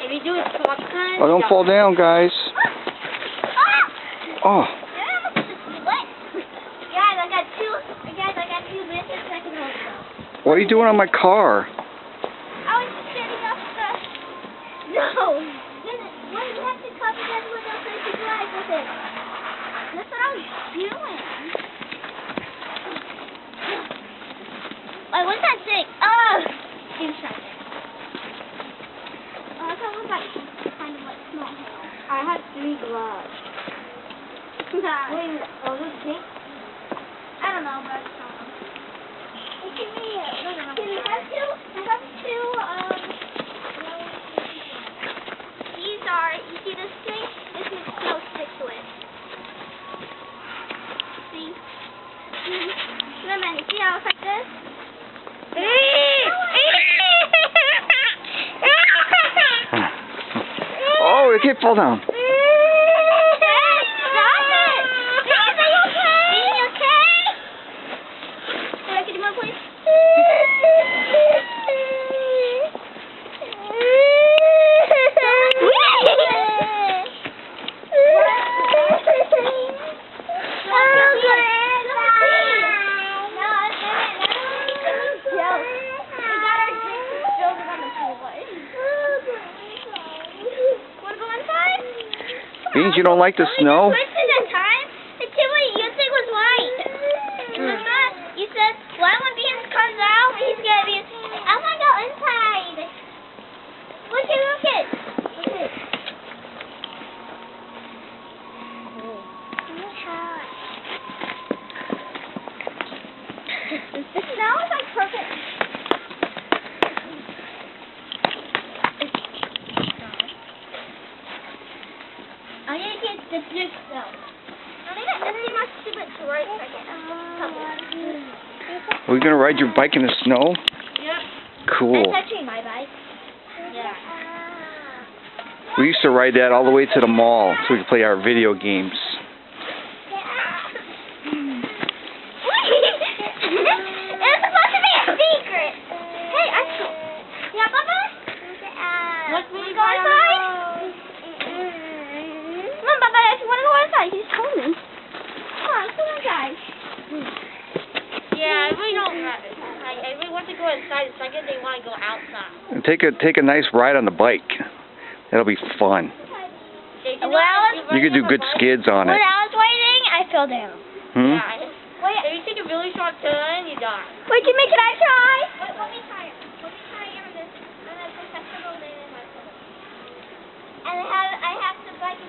If you do it one time... Oh, don't fall down, guys. Oh. Guys, I got two minutes and I can hold it. What are you doing on my car? I was just getting up the... No! Well, you have to cover that window so you can drive with it. That's what I was doing. Wait, what's that thing? Oh! Inside there. Oh, I thought it was like kind of like small hair. I have 3 gloves. Wait, Oh, this pink? I don't know, but give me I have two, these are, you see this thing? This is no stick to it. See? Wait a minute, see how it's like this? Oh, it can't fall down. Beans, you don't like the snow? Listen, that time, the kid what you think was right. Remember? You said, why when Beans comes out, he's gonna be, I wanna go inside. Look it. The snow is like perfect. I'm gonna get the big stuff. Let's see my stupid right second. Are we going to ride your bike in the snow? Yep. Cool. That's actually my bike. Yeah. We used to ride that all the way to the mall so we could play our video games. It's supposed to be a secret. Hey, Axel. Yeah, Papa? Let's Wanna go inside? Come on, Papa. If you want to go inside, he's told me. Come on, guys. Yeah, I really don't... I really want to go inside. The second they want to go outside. And take a nice ride on the bike. That'll be fun. You could do good skids on When it. I was waiting, I fell down. Hmm? Yeah. If you take a really short turn, you die. Wait, can I try? Let me try it. On this professional day. And I have to bike